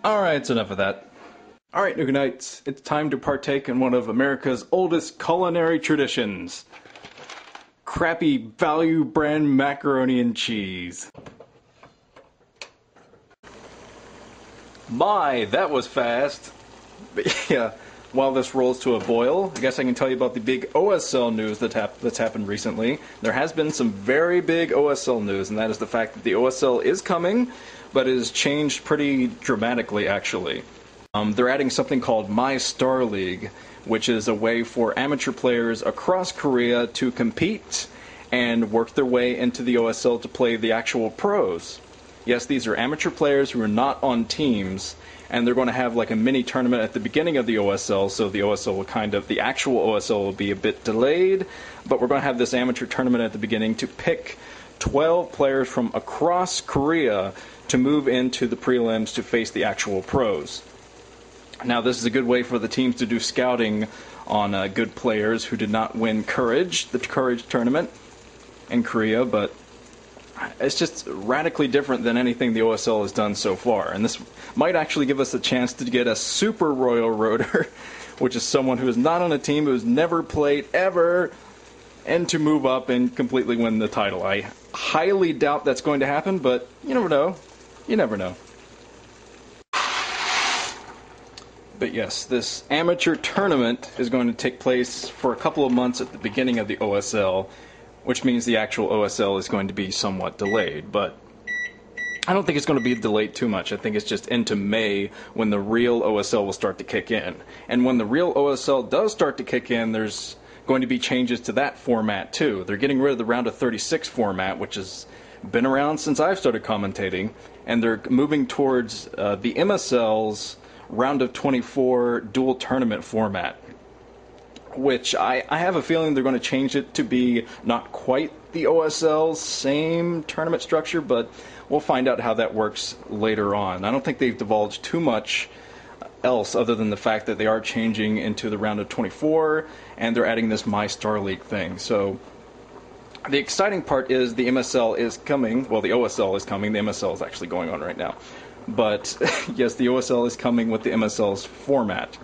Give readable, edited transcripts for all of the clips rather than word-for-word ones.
Alright, it's enough of that. Alright, Nuke At Night, it's time to partake in one of America's oldest culinary traditions. Crappy value brand macaroni and cheese. My, that was fast. But yeah, while this rolls to a boil, I guess I can tell you about the big OSL news that's happened recently. There has been some very big OSL news, and that is the fact that the OSL is coming, but it has changed pretty dramatically, actually. They're adding something called My Star League, which is a way for amateur players across Korea to compete and work their way into the OSL to play the actual pros. Yes, these are amateur players who are not on teams, and they're going to have like a mini tournament at the beginning of the OSL, so the OSL will the actual OSL will be a bit delayed, but we're going to have this amateur tournament at the beginning to pick 12 players from across Korea to move into the prelims to face the actual pros. Now, this is a good way for the teams to do scouting on good players who did not win the Courage tournament in Korea, but it's just radically different than anything the OSL has done so far. And this might actually give us a chance to get a Super Royal Roader, which is someone who is not on a team, who's never played ever, and to move up and completely win the title. I highly doubt that's going to happen, but you never know. You never know. But yes, this amateur tournament is going to take place for a couple of months at the beginning of the OSL, which means the actual OSL is going to be somewhat delayed, but I don't think it's going to be delayed too much. I think it's just into May when the real OSL will start to kick in. And when the real OSL does start to kick in, there's going to be changes to that format too. They're getting rid of the round of 36 format, which has been around since I've started commentating, and they're moving towards the MSL's round of 24 dual tournament format, which I have a feeling they're going to change it to be not quite the OSL's same tournament structure, but we'll find out how that works later on. I don't think they've divulged too much else other than the fact that they are changing into the round of 24 and they're adding this My Star League thing. So the exciting part is the MSL is coming. Well, the OSL is coming. The MSL is actually going on right now. But yes, the OSL is coming with the MSL's format.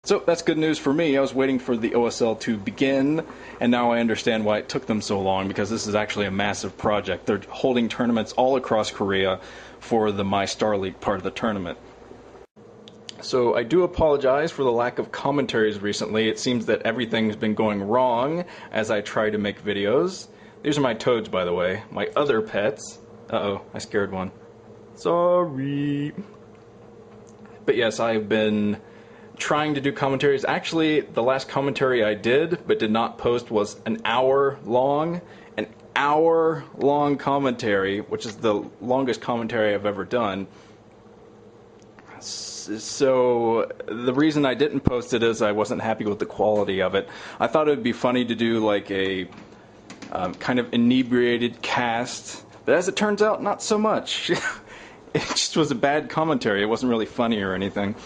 So that's good news for me. I was waiting for the OSL to begin, and now I understand why it took them so long, because this is actually a massive project. They're holding tournaments all across Korea for the My Star League part of the tournament. So I do apologize for the lack of commentaries recently. It seems that everything's been going wrong as I try to make videos. These are my toads, by the way. My other pets. Uh-oh, I scared one. Sorry. But yes, I've been trying to do commentaries. Actually, the last commentary I did but did not post was an hour long commentary, which is the longest commentary I've ever done. So the reason I didn't post it is I wasn't happy with the quality of it. I thought it would be funny to do like a kind of inebriated cast, but as it turns out, not so much. It just was a bad commentary. It wasn't really funny or anything.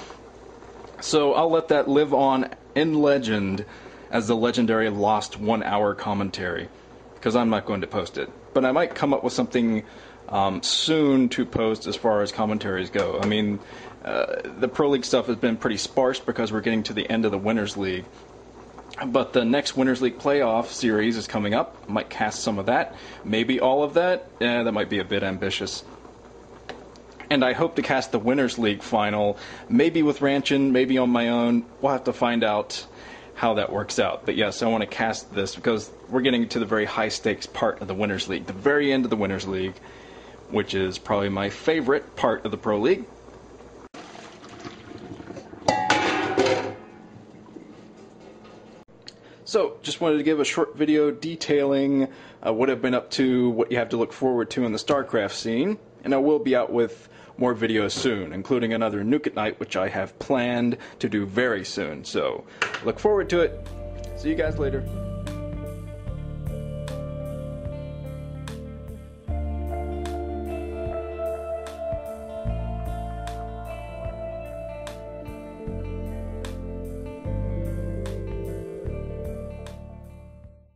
So I'll let that live on in legend as the legendary lost 1 hour commentary, because I'm not going to post it. But I might come up with something soon to post as far as commentaries go. I mean, the Pro League stuff has been pretty sparse because we're getting to the end of the Winners League. But the next Winners League playoff series is coming up. I might cast some of that. Maybe all of that. That might be a bit ambitious. And I hope to cast the Winners League final, maybe with Ranchin, maybe on my own. We'll have to find out how that works out. But yes, I want to cast this because we're getting to the very high stakes part of the Winners League, the very end of the Winners League, which is probably my favorite part of the Pro League. So, just wanted to give a short video detailing what I've been up to, what you have to look forward to in the StarCraft scene, and I will be out with more videos soon, including another Nuke at Night, which I have planned to do very soon. So, look forward to it. See you guys later.